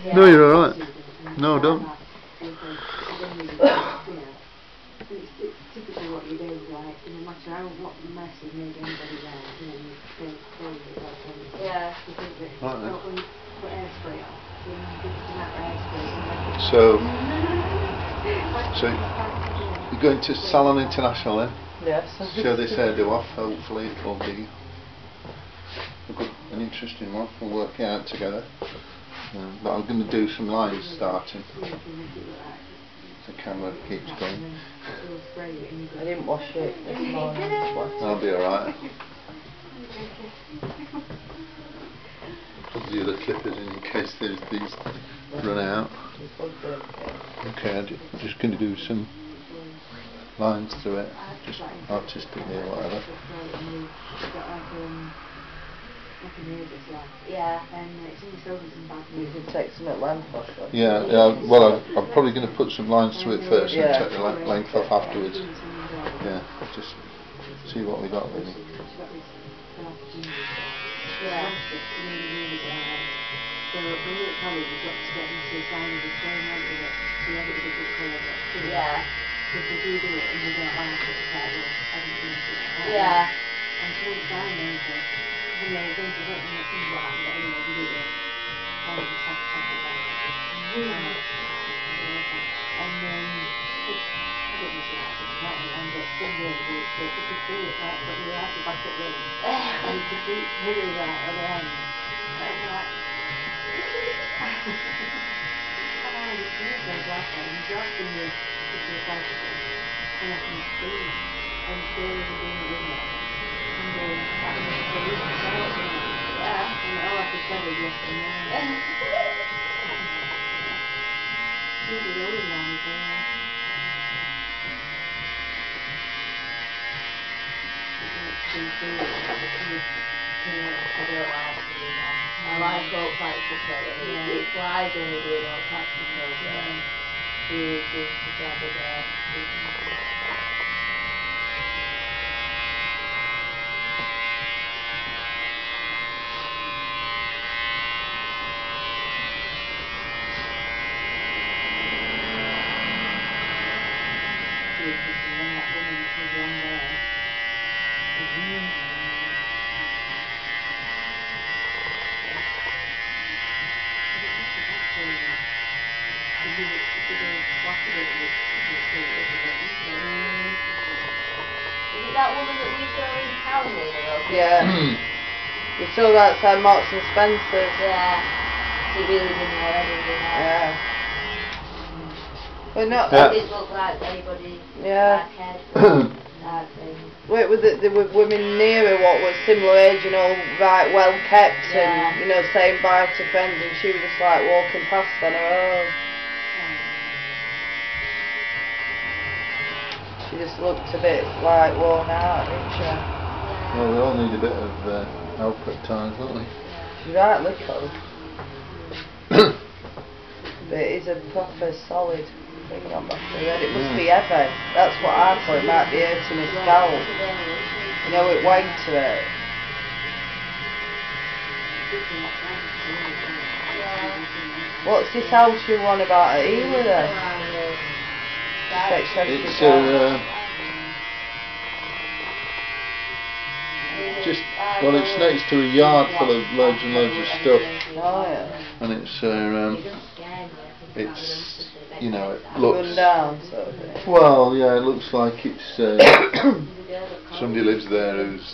No, you're alright. No, don't. It's typically what you do, like, no matter what mess you made anybody there, you still clean it like anything. Yeah. You think that Right then. when you put hairspray on, you give it out hairspray and So you're going to Salon International then? Yes. Show this hairdo off. Hopefully it will be an interesting one. We'll work it out together. But I'm going to do some lines starting. The camera keeps going. I didn't wash it this morning. I'll be alright. Put the other clippers in case these run out. Okay, I'm just going to do some lines through it, just artistically or whatever. Yeah. You can take some at length off. Yeah, well, I'm probably going to put some lines through it first and take the length off afterwards. Yeah, just see what we got really. Yeah. Yeah. Yeah. I like all practical. It's wise when you're doing all practical. You do together there. Is it that woman that we saw in town with? Yeah. We saw that outside Marks and Spencer's. Yeah. She really didn't know anything. Yeah. But not. It didn't look like anybody. Yeah. That thing. There were women near her what was similar age, right, well kept, and saying bye to friends, and she was just like walking past on her own. She just looked a bit like worn out, didn't she? Well, we all need a bit of help at times, don't we? She's right little. But it is a proper solid thing on my forehead. It must be heavy. That's what I thought. It might be hurting my scalp. It weight to it. What's this house you want about at Ely then? It's it's next to a yard full of loads and loads of stuff. Oh yeah. And it looks run down sort of thing. Well, yeah, it looks like it's somebody lives there who's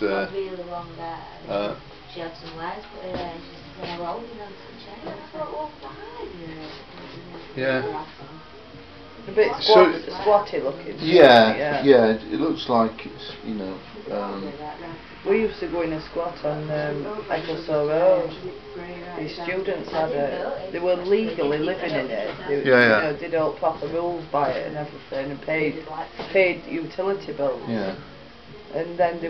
She had some legs, but she said, I'm holding on to the chair. I thought, well, fine. yeah. A bit squatty looking. Yeah, it looks like it's, we used to go in a squat on Ecclesall Road. The students had it. They were legally living in it. They did all proper rules by it and everything, and paid utility bills. Yeah. And then they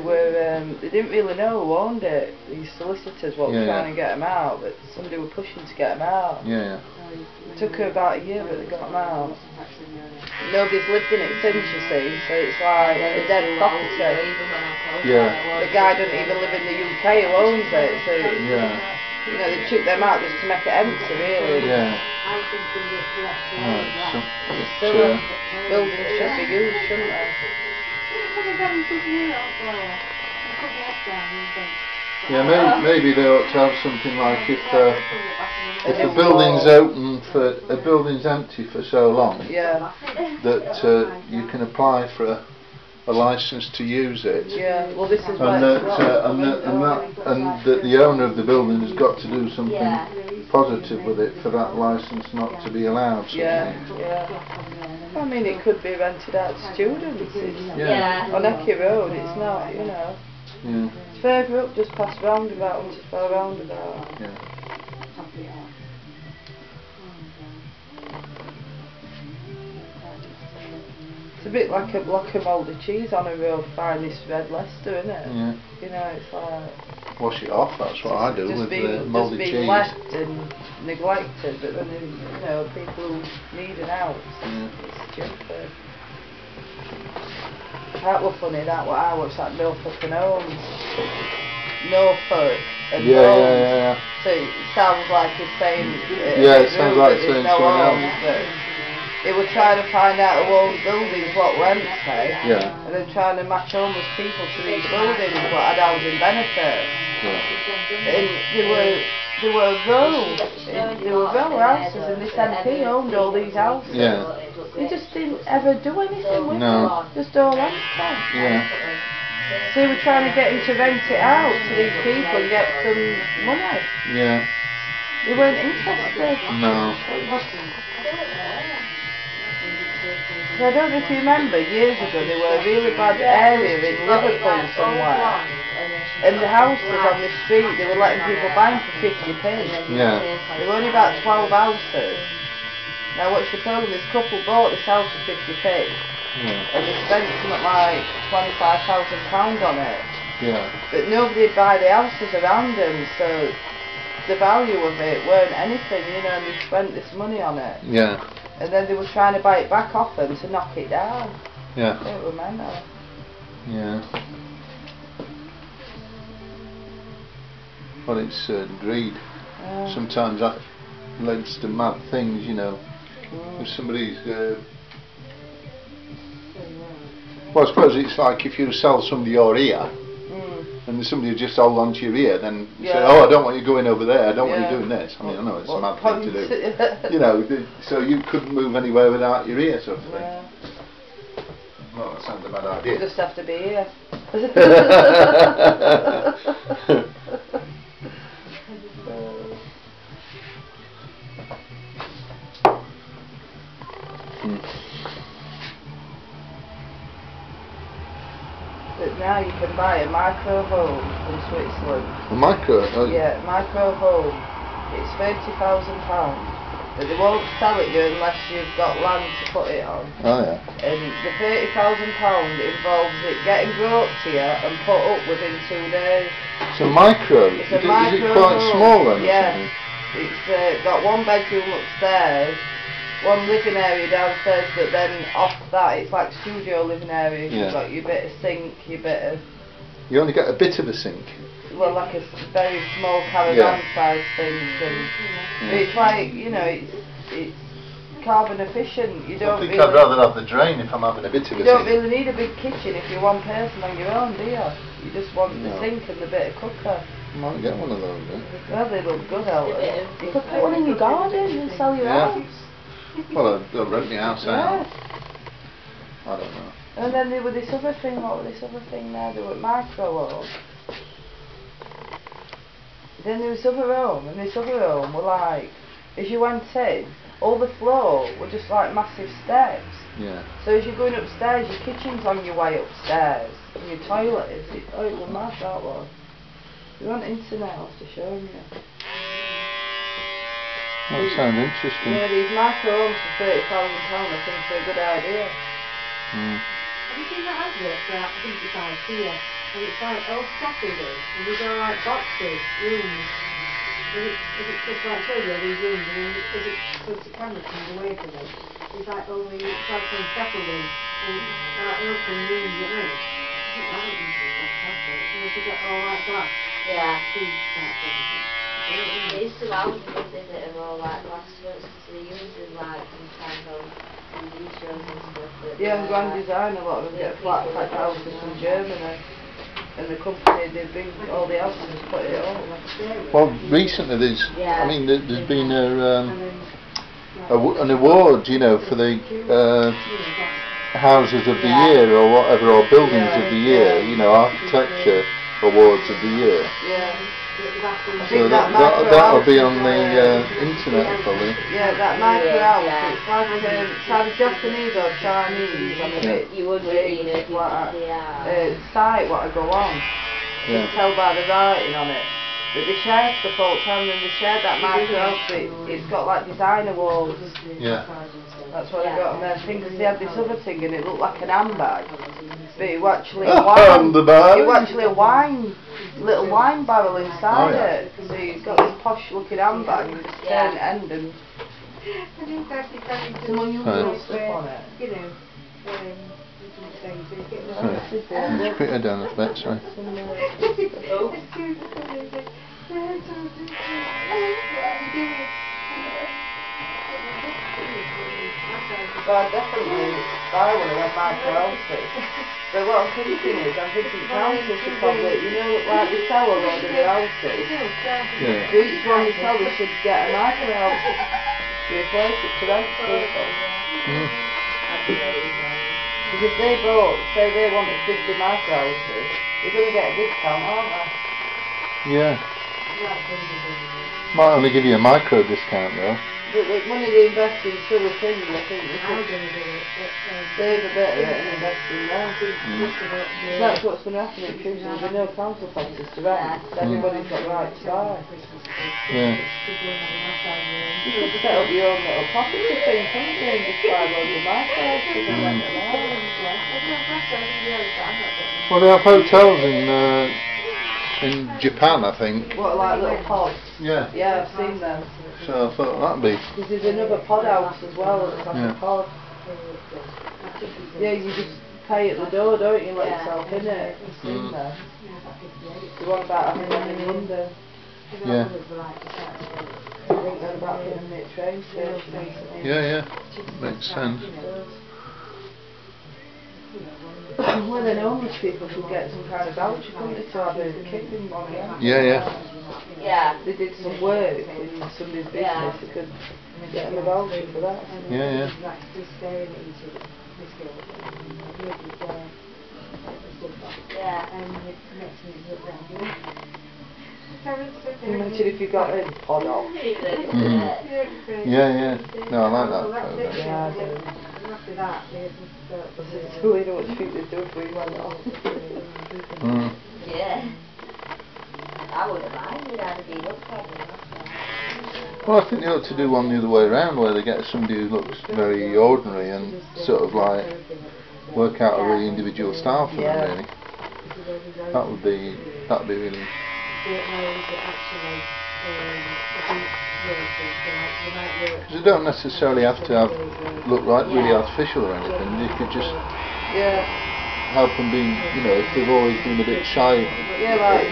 didn't really know who owned it. These solicitors were trying to get them out, but somebody were pushing to get them out. Yeah. It took her about a year, but they got them out. Nobody's lived in it since, you see, so it's like a dead property. Yeah. The guy doesn't even live in the UK who owns it, so You know, they took them out just to make it empty, really. Yeah. I'm thinking that the extra Right, that. so, Still, but, buildings should be used, shouldn't they? Come and have some new also. You put your head down and think. yeah, maybe they ought to have something like if the new building's wall. open for a building's empty for so long Yeah. that you can apply for a license to use it. Yeah. Well, this is And where that the owner of the building has got to do something positive with it for that license not to be allowed. Sort of Yeah, thing. yeah. I mean, it could be rented out to students. It's Yeah. on Ecky Road, it's not, you know. Yeah. It's further up, just past roundabout, and just by roundabout. Yeah. It's a bit like a block of mouldy cheese on a road, finest red Leicester, isn't it? Yeah. You know, it's like Wash it off. That's what I do with the mouldy just being cheese. left and neglected, but then you know, people who need an house, it's stupid. That was funny. That what I watched, that Norfolk and Holmes. Norfolk and Yeah, Holmes. yeah, yeah. So it sounds like he's saying. Yeah, it sounds like there's saying no something homes, else. but they were trying to find out who owns buildings, what rents pay, Yeah. and then trying to match homeless people to these buildings, what had housing benefits. Yeah. And there were row houses, and this MP owned all these houses. Yeah. He just didn't ever do anything with No. them, just all empty. Yeah. So we were trying to get him to rent it out to these people and get some money. Yeah. They weren't interested. No. I don't know if you remember, years ago there were a really bad area in Liverpool somewhere, and the houses on the street, they were letting people buy them for 50p. Yeah. There were only about 12 houses. Now what's the problem? This couple bought this house for 50p, Yeah. and they spent something like £25,000 on it. Yeah. But nobody would buy the houses around them, so the value of it weren't anything, you know, and they spent this money on it. Yeah. And then they were trying to buy it back off them to knock it down. Yeah. It was mental. Yeah. Well, it's greed. Yeah. Sometimes that leads to mad things, you know. If somebody's well, I suppose it's like if you sell somebody your ear, and somebody just hold on to your ear, then say, oh, I don't want you going over there, I don't want you doing this. I mean, I know it's a mad thing to do. You know, so you couldn't move anywhere without your ear, sort of thing. Yeah. Well, that sounds a bad You idea. just have to be here. But now you can buy a micro home from Switzerland. A micro? Yeah, micro home. It's £30,000. But they won't sell it you unless you've got land to put it on. Oh, yeah. And the £30,000 involves it getting brought to you and put up within 2 days. It's a micro. It's a Is micro it quite home. small then? or Yeah. something? It's got 1 bedroom upstairs, 1 living area downstairs, but then off that it's like studio living area. Yeah. You've got your bit of sink, your bit of, You only get a bit of a sink. well, like a very small caravan Yeah. size sink. And but it's like, you know, it's carbon efficient. You I don't think really, I'd rather have the drain if I'm having a bit of a you don't sink. really need a big kitchen if you're one person on your own, do you? You just want the No. sink and the bit of cooker. Might get one of those then. Well, they look good out there. You could put one in your garden and sell your Yeah. house. Well, I'll rent my house Yeah. out. I don't know. And then there was this other thing, what was this other thing there? There were micro home. Then there was other home, and this other home were like, as you went in, all the floor were just like massive steps. Yeah. So as you're going upstairs, your kitchen's on your way upstairs, and your toilet is. It was mad, that one. If you want internet, I'll have to show you. That sounds interesting. Yeah, these micro homes for £30,000 I think are a good idea. Mm. Have you seen that advert for that? I think it's IKEA. And it's like all scaffolding. And these are like boxes, rooms. And it's just like show you all these rooms. And then as it goes to camera comes away from it, it's like only, it's like some scaffolding. And it's like open rooms, you know. I think that would be fantastic. You know, to get all like that. Yeah. Food type thing. They used to have something that are all like glass works, so they use them like sometimes on TV shows and stuff. Yeah, and Grand Design, a lot of them get flat pack houses from Germany. And the company, they bring all the houses and put it up. Well, recently I mean, there's been an award, you know, for the houses of the year or whatever, or buildings of the year, you know, architecture awards of the year. Yeah. So that'll be on the internet probably. Yeah, that micro house, it's like it's either Japanese or Chinese, and You would read it. site what I go on. You can tell by the writing on it. But they shared stuff all the time, and they shared that micro house, it's got like designer walls. Yeah. That's what I got on their thing, because they had this other thing and it looked like an handbag. But it was actually a wine. It was actually a little wine barrel inside it. So you've got this posh looking handbag and you just turn it end and some unusual stuff on it. You know, Let's put her down a bit, sorry. So I definitely buy one of them micro houses. But what I'm thinking is, council should probably, you know, like they sell a lot of the houses. Yeah. Each one they sell, they should get a micro house to replace it to rent to people. Because if they bought, say they wanted 50 micro houses, they're going to get a discount, aren't they? Yeah. Might only give you a micro discount though. But the money they invest in silly things, I think they could save a bit of it and invest in there. That's what's going to happen in future. There'll be no council taxes to rent. Everybody's got the right to buy. Yeah. You could set up your own little property thing, couldn't you? And just buy loads of micros and rent them out. Well, they have hotels in Japan, I think. What, like little pods? Yeah. Yeah, I've seen them. So I thought that'd be. Because there's another pod house as well that's like a pod. Yeah, you just pay at the door, don't you? Let yourself in it. I've seen them. The one about having them in London. Yeah. I think they're about 100-minute train station. Yeah, makes sense. Well, then homeless people could get some kind of voucher, couldn't they, to have a kick-in one, Yeah. They did some work in somebody's business, they could get them a voucher for that. Yeah. Imagine if you got a pod off. Yeah. No, I like that program. Yeah, I do. So we don't think they do if we went off. Yeah. I wouldn't mind it, I'd be up for it. Well, I think they ought to do one the other way around, where they get somebody who looks very ordinary and sort of like work out a really individual style for them, really. That'd be really. Because they don't necessarily have to look like really artificial or anything. You could just help them be, you know, if they've always been a bit shy. Yeah, like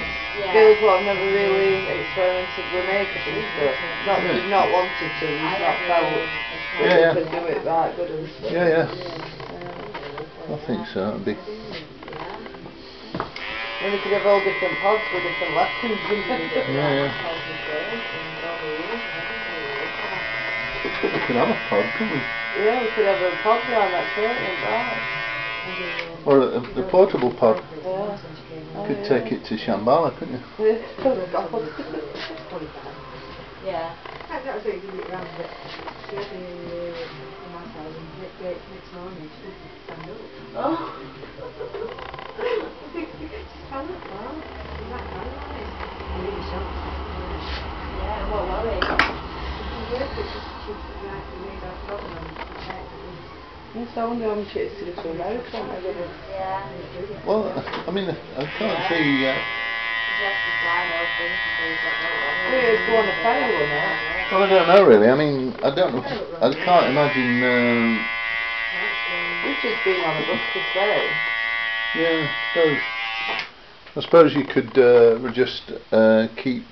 girls who have never really experimented with makeup and stuff. Not that you've not wanted to, you've not felt that you could do it right good and stuff. Yeah. I think so. It'd be. And we could have all different pods with different lessons. Yeah. We could have a pod, couldn't we? Yeah, we could have a pod round that curtain, right? Or a portable pod. Yeah. You could take it to Shambhala, couldn't you? Yeah. That was it, you around it. The other massage and next morning she didn't stand up. Oh. Just stand up, well, is that paralyzed? I'm really shocked. Yeah, what worry? Yes, I wonder how much it is to go to America. Yeah. Well, I mean, I can't see. It's going to fail or not? Well, I don't know really. I mean, I can't imagine. We've just been on a bus to stay. Yeah, I suppose you could just keep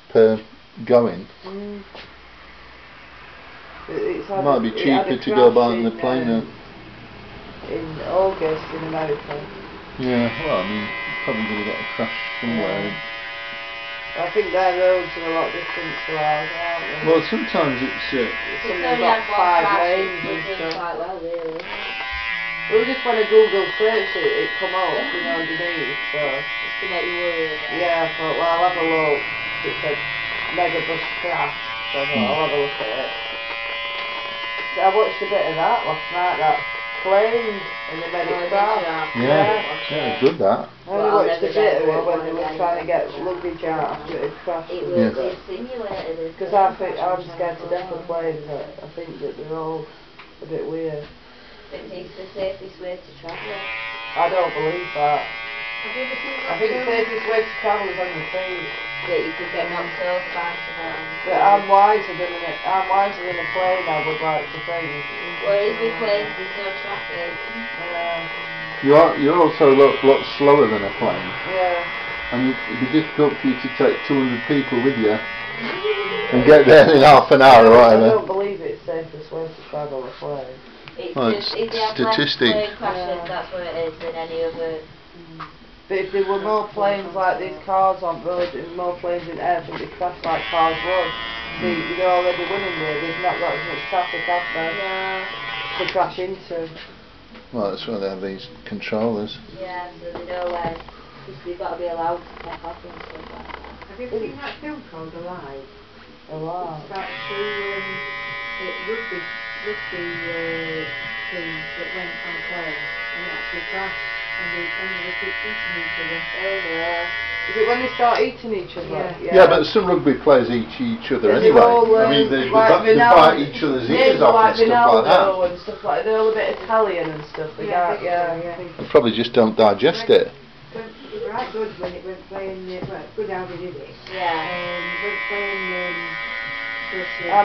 going. It might be cheaper to go by on the plane now. In August in America. Yeah, well, I mean, probably going to get a crash somewhere. I think their roads are a lot different to ours, aren't they? Well, sometimes it's something got 5 lanes and stuff. Quite well, really. It was just when I Google search it come up, you know, underneath, so. Just to make you worry about it. Yeah, I thought, well, I'll have a look. It said megabus crash, so I thought I'll have a look at it. So I watched a bit of that last night, that plane in the medic crash. Yeah, it was good that. I only watched a bit of it when they were trying to get luggage out after it had crashed. It will be simulated. Because I'm scared to death of planes. I think that they're all a bit weird. It's the safest way to travel. I don't believe that. Have you ever seen I think the safest way to travel is on your feet. That you could get knocked over by someone. But I'm wiser than a plane, I would like to think. Whereas with planes there's no traffic. You're also a lot slower than a plane. Yeah. And it'd be difficult for you to take 200 people with you and get there in half an hour or whatever. I don't believe it's safest way to travel a plane. It's statistic. Plane crashes, that's what it is, than any other. But if there were more planes like these cars on road and more planes in air, I think they crash like cars would. See, they're already winning there. They've not got as much traffic out there to crash into. Well, that's why they have these controllers. Yeah, so they know where, because they've got to be allowed to take off and stuff like that. Have you ever seen that film called Alive? Alive? It's about 2 rugby teams that went on a plane and it actually crashed and they ended up eating each other. Oh no. Is it when they start eating each other? Yeah, but some rugby players eat each other anyway. All, I mean, they bite each other's ears off and stuff like that. And stuff like that. They're all a bit Italian and stuff. They probably just don't digest it. It was right good when it went playing, well, good how they did it. Yeah. Went playing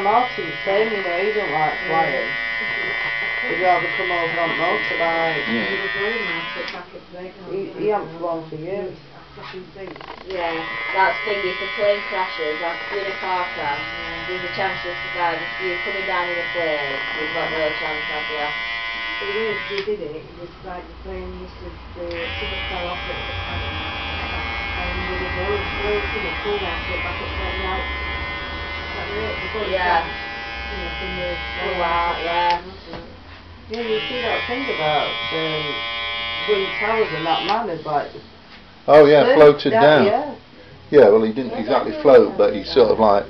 Martin's saying, you know, he don't like flying. He'd rather come over on motorbike. He hasn't flown for years. Yeah, that's the thing, if the plane crashes, like in a car crash, there's a chance you'll survive. If you're coming down in a plane, you've got no chance, have you? The way they did it was like the plane must have, someone fell off it and there was a road pulled out it back up straight out. Yeah. From the yeah. Yeah, you see that thing about Twin Towers and that man is like... Oh yeah, floated down. Yeah, well he didn't exactly float, but he sort of like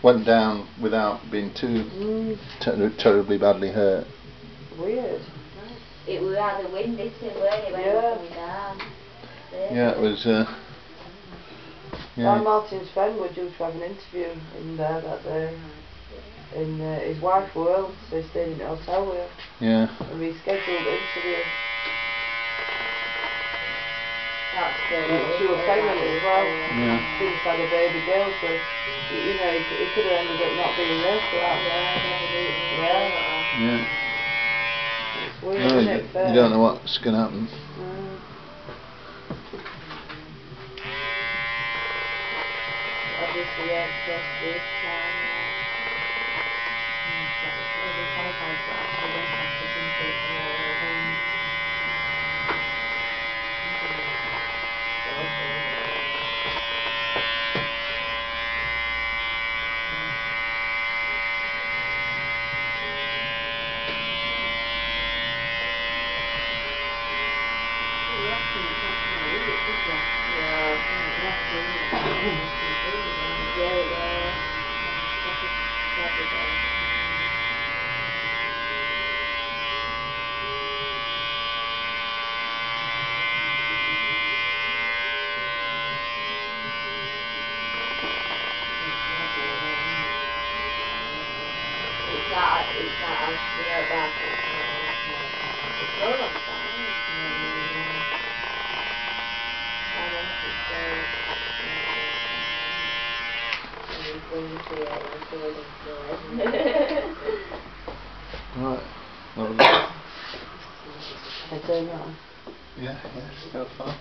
went down without being too terribly badly hurt. Weird. It was rather windy too, weren't it, when it was coming down? Yeah, it was... Martin's friend was due to have an interview in there that day. And his wife was ill, so he stayed in the hotel with her. Yeah. And rescheduled the interview. That's good. She was pregnant as well. Yeah. She just had a baby girl, so you know, he could have ended up not being there for that. Yeah. It's weird, isn't it? You don't know what's going to happen. Obviously, yeah, just this time. Right. I don't know. Yeah, still fine.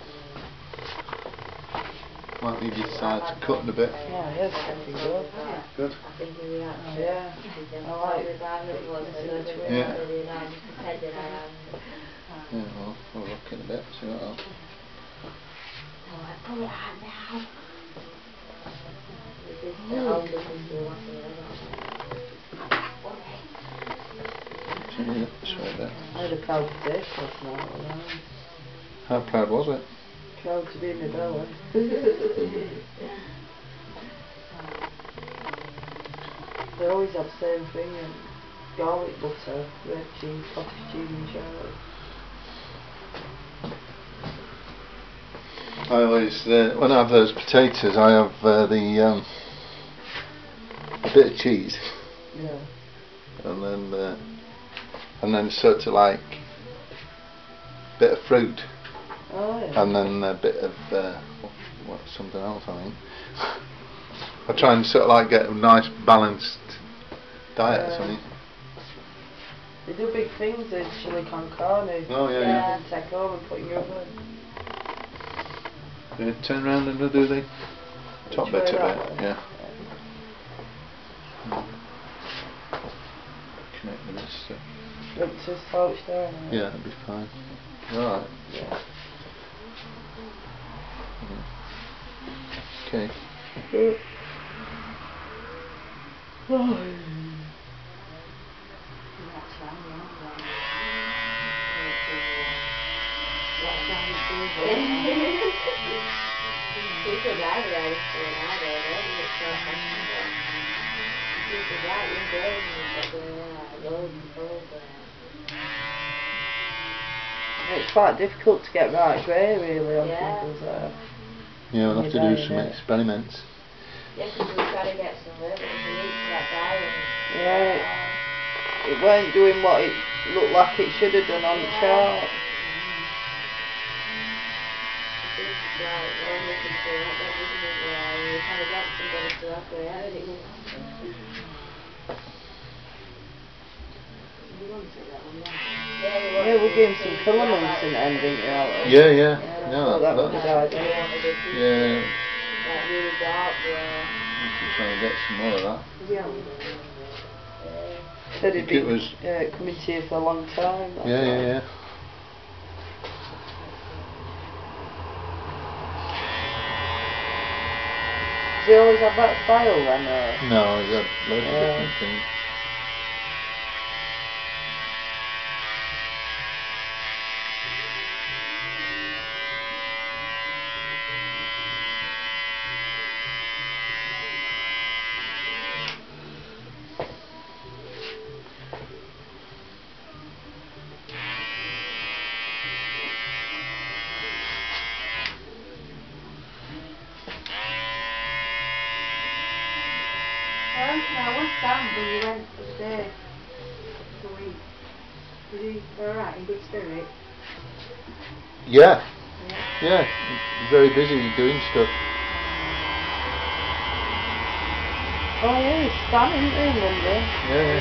might leave your sides cutting a bit. Oh yes, looking good. Good. Yeah. I like it. Yeah. Yeah, well, we'll look in a bit, see what else. I had a proud dish last night. How proud was it? Proud to be in my belly. They always have the same thing, and garlic butter, red cheese, cottage cheese and shallots. I always, when I have those potatoes, I have a bit of cheese. Yeah. And then sort of like a bit of fruit. Oh, yeah. And then a bit of something else, I think. I try and sort of like get a nice balanced diet or something. They do big things in chili con carne. Oh yeah. And take over and put in your oven. Turn around and do the top bit of it. Yeah. Connect with this. Look to slouch there. Yeah, that'd be fine. Alright. Yeah. Okay. It's quite difficult to get right grey really on people's yeah, we'll have to do some experiments. Yeah, because we try to get some liver to eat for that diet. Yeah, it weren't doing what it looked like it should have done on the chart. Yeah, we're getting some filaments in the end, didn't you? Yeah. No, that was a good idea. Yeah. That really dark, We should try and get some more of that. Said he'd been coming to you for a long time. Yeah. Does he always have that style then? No, he's got loads of different things. Now, what's Sam when you went upstairs the week? Was he alright, in good spirit? Yeah, he's very busy doing stuff. Oh yeah, he's Sam, isn't he, in London? Yeah.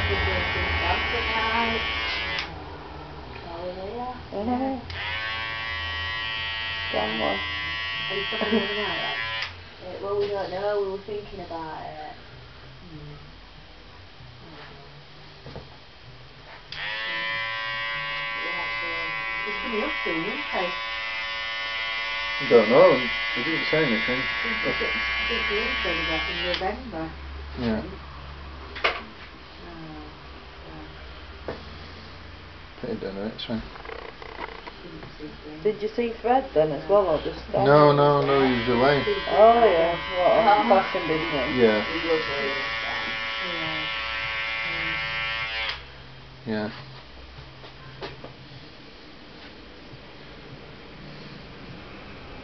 Sam was. Are you coming over now? Well, we don't know, we were thinking about it. He's coming up soon, isn't he? I don't know, he didn't say anything. I think the said that in November. Yeah. I don't know, it's fine. Did you see Fred then as well, or just Sam? No, he was away. Oh yeah, what, on fashion business? Yeah. Yeah.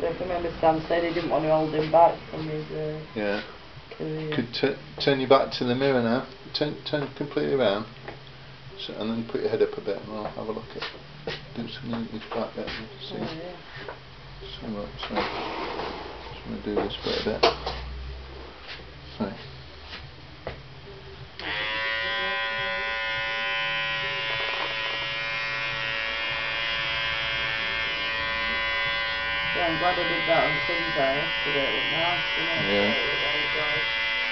I remember Sam said he didn't want to hold him back from his career. Could turn your back to the mirror now. Turn completely around. So, and then put your head up a bit and I'll have a look at do something with your back there. See. Oh, yeah. So just want to do this bit a bit. Sorry. Yeah, I'm glad I did that on Sunday yesterday. It looked nice, didn't it? Yeah.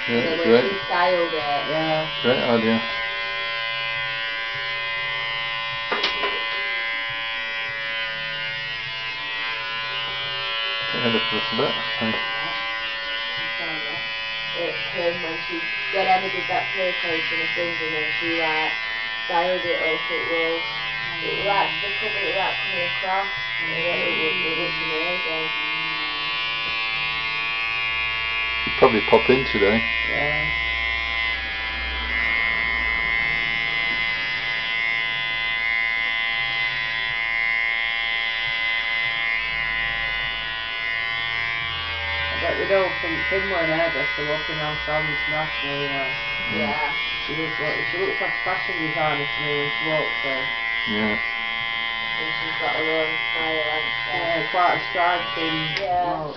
Yeah, Yeah, the way great. she styled it. Yeah. Great idea. Head up just a bit. When Emma did that PlayStation of things and then she like styled it up, it like the cover, it like coming across, it looks amazing. You'll probably pop in today. Yeah. They'd open Finlay and hairdresser walking around Sam's National, you know. Yeah. She looks like a fashion designer to me when she walks in. Yeah. And she's got her own style, hasn't she? Yeah, quite a striking look.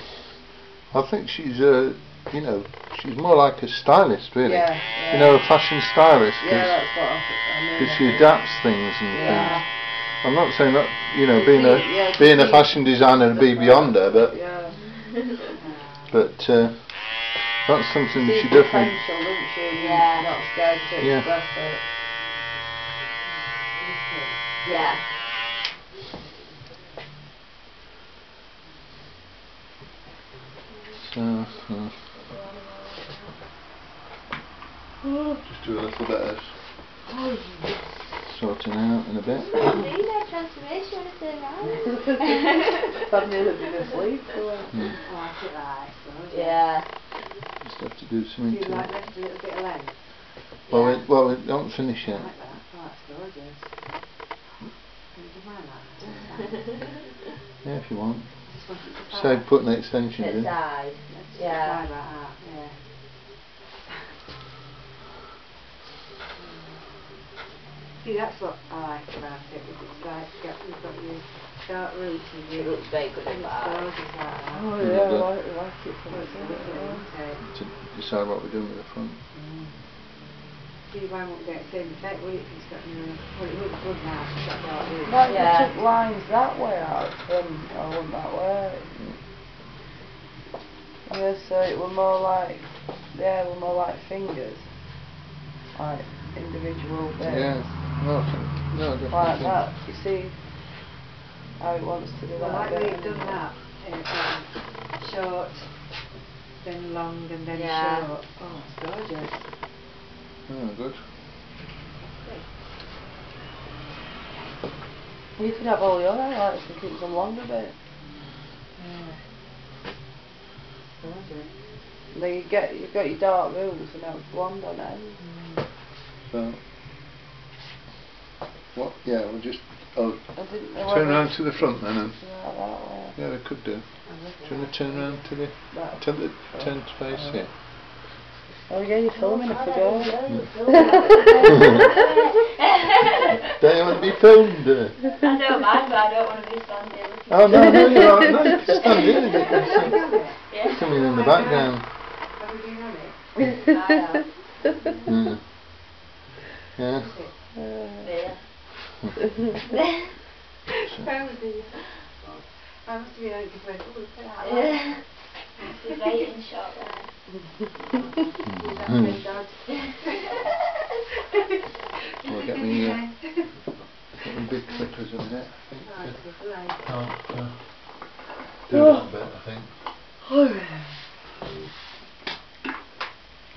I think she's you know, she's more like a stylist really. Yeah, yeah. You know, a fashion stylist. Yeah, that's what I mean. Because she adapts things and things. I'm not saying that, you know, being a fashion designer would be beyond her, but that's something she definitely. Potential, doesn't she? Yeah. Not scared to express it. Yeah. Just do a little bit of sorting out in a bit. Transformation is doing I've nearly been asleep. Yeah. Just have to do something to like left a little bit of length? Well, we don't finish yet. I like that. Oh, that's gorgeous. Yeah, if you want. Say putting the extensions in. Side. Yeah. Like that, yeah. See, that's what I like about it. It's like you've got your dark roots and It looks very good in that. Oh yeah, I like it from the to decide what we're doing with the front. See, why won't get the same effect, will it? If it's got well, it looks good now, it's got dark roots. Like you took lines that way out from, I went that way. Yeah, so it were more like, fingers. Like individual bits. Yeah. No, definitely. Like that, you see how it wants to do that. Like we've done that, short, then long, and then short. Oh, it's gorgeous. Oh, good. You could have all your highlights and keep them long a bit. Yeah. Gorgeous. Then you've got your dark roots and now it's blonde on end. So, what? Yeah, we'll just turn around to the front then. And that way. yeah, they could do. Do you want to turn around to the tent face? Yeah. Oh yeah, you're filming, I forgot. Don't you want to be filmed? I don't mind, but I don't want to be standing. Oh no, you're alright. No, you can stand in a bit. Yeah. Something in the background. Have we been on it? Yeah. I must be on it before. Look at that. Yeah. She's waiting shot there. Well, get me big clippers in a minute, I think. Can't do that bit, I think.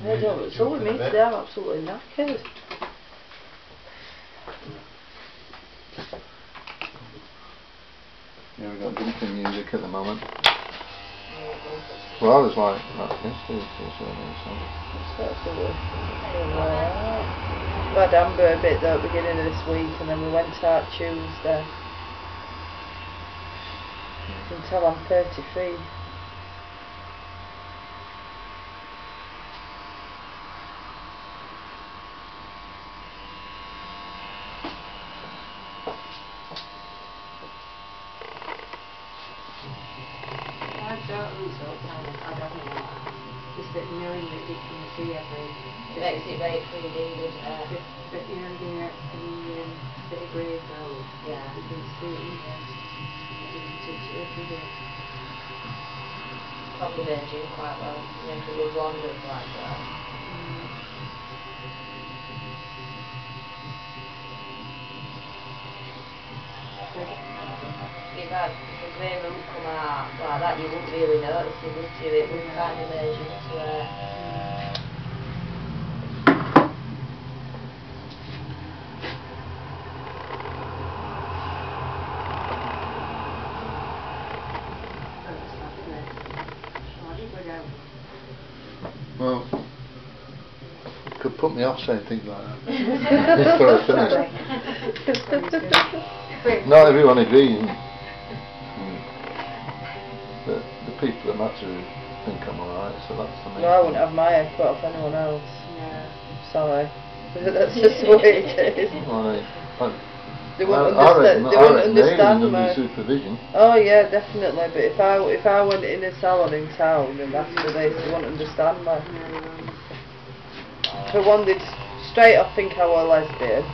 I don't, it's all with me today, I'm absolutely knackered. Yeah, we've got dumpling music at the moment. Well, I was like that yesterday, We had Amber a bit at the beginning of this week and then we went out Tuesday. You can tell I'm 33. Just that knowing that you can see everything. It makes it very 3D, doesn't it? But you know, the bit of grey gold. Yeah. You can see it. You can touch it every day. probably merge in quite well. You know, because we've wandered like that. You've had, because when the look come out like that, you wouldn't really notice it, would you? It would kind of merge into it. Well, you could put me off saying things like that before I finish. Not everyone agrees. But the people that matter think I'm alright, so that's the main No, I wouldn't have my head cut off anyone else. Yeah. Sorry. That's just the way it is. They wouldn't understand my supervision. Oh yeah, definitely. But if I went in a salon in town and asked for this, they wouldn't understand me. For one, they'd straight off think I were a lesbian.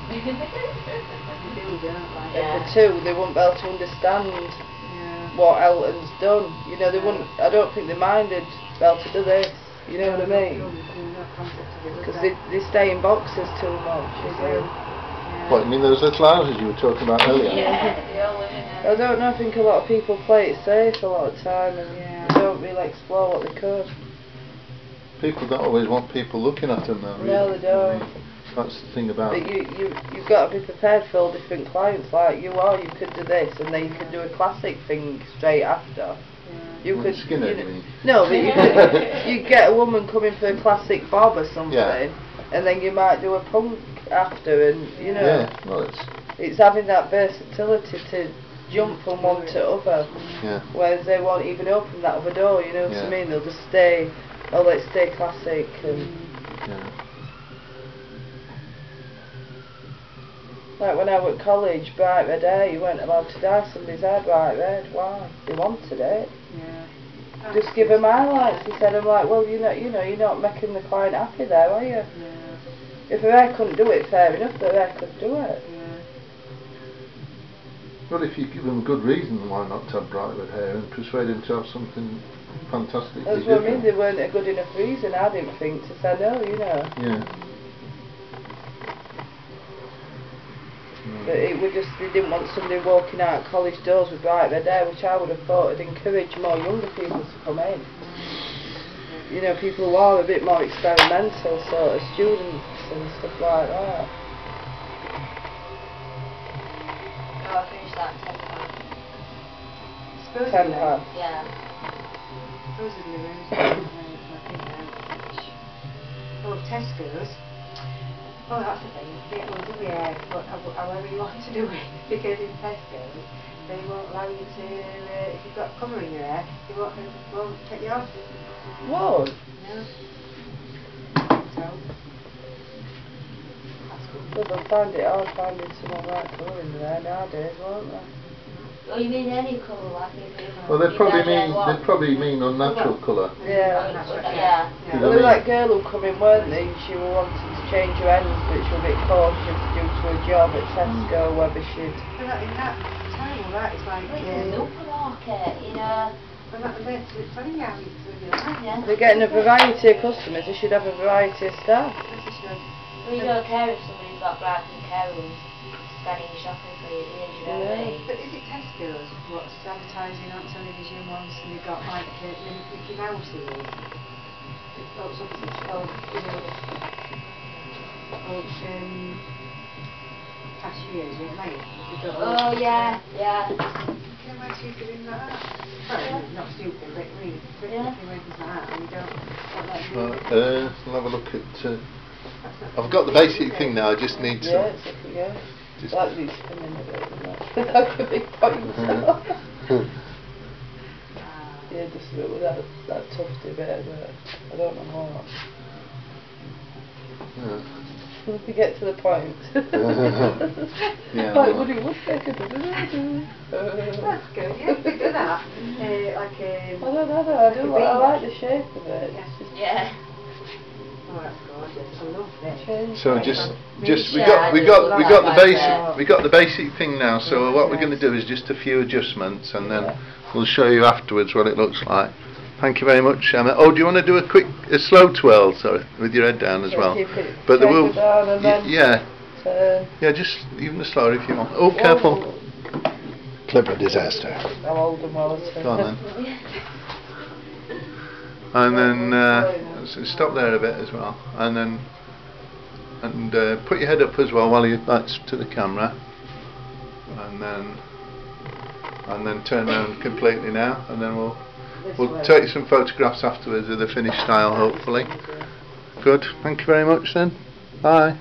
And for two, they wouldn't be able to understand what Elton's done. You know, they wouldn't. I don't think they minded be able to do this. You know what I mean? Because they stay in boxes too much. You know? What, you mean those little houses you were talking about earlier? I don't know, I think a lot of people play it safe a lot of the time and they don't really explore what they could. People don't always want people looking at them though, really. No, they don't. That's the thing about it. But you've got to be prepared for all different clients, like you are, you could do this and then you could do a classic thing straight after. You could, skinhead, you mean? No, but you could, you get a woman coming for a classic bob or something and then you might do a punk after, and you know, well, it's having that versatility to jump from one to other. Whereas they won't even open that other door. You know what I mean? They'll just stay. Oh, let's stay classic. And like when I was at college, bright red hair, you weren't allowed to dye somebody's hair bright red. Why? They wanted it. Just give them highlights. He said, I'm like, well, you know, you're not making the client happy there, are you? If her hair couldn't do it, fair enough, but her hair could do it. Well, if you give them a good reason why not to have bright red hair and persuade them to have something fantastically different. That's what I mean, they weren't a good enough reason, I didn't think, to say no, you know. But it would just, they didn't want somebody walking out of college doors with bright red hair, which I would have thought would encourage more younger people to come in. You know, people who are a bit more experimental, sort of students and stuff like that. Oh, I finished that £10. £10? Yeah. Supposedly Tesco's. Oh, that's the thing. They will do it, but however you want to do it, because in Tesco's, they won't allow you to, if you've got colour in your hair, they won't take you off. Whoa! No. So, that's good. Well, they'll find it hard finding someone right colour in their hair nowadays, won't they? Oh, you mean any colour, like well, they probably mean unnatural colour. Yeah. Well, there was that girl who come in, weren't they? She was wanting to change her ends, but she was a bit cautious due to her job at Tesco, whether she'd... But in that time, that is like... It's a supermarket, you know. It's funny how it's... They're getting a variety of customers, they should have a variety of staff. Well, you don't care if somebody's got bright pink hair who's scanning your shopping for you, do you know what I mean? But is it Tesco's what's advertising on television once and you've got like Mickey Mouse ears? Or something called, you know, cashiers, you know what I mean? Oh yeah. Can you imagine doing that? Well, not stupid, but really, pretty things like that, and you don't we'll have a look at... I've got the basic thing now, I just need some... That needs to come in a bit, doesn't it? That's a big point. Yeah, just a bit with that tufty bit, but I don't know what. If we get to the point. Like Woody Woodpecker. That's good, yeah, you do that. Like I don't know, I like the shape of it. Yeah. Oh, that's gorgeous. I love this. So we got the basic thing now. So what we're going to do is just a few adjustments, and then we'll show you afterwards what it looks like. Thank you very much, Emma. Oh, do you want to do a slow twirl, sorry, with your head down as well? But there will, yeah, just even slower if you want. Oh, careful. Clever disaster. I'll hold them while it's go on then. And then so stop there a bit as well, and then put your head up as well while you're to the camera, and then turn around completely now, and then we'll take some photographs afterwards of the finished style, hopefully. Good. Thank you very much then. Bye.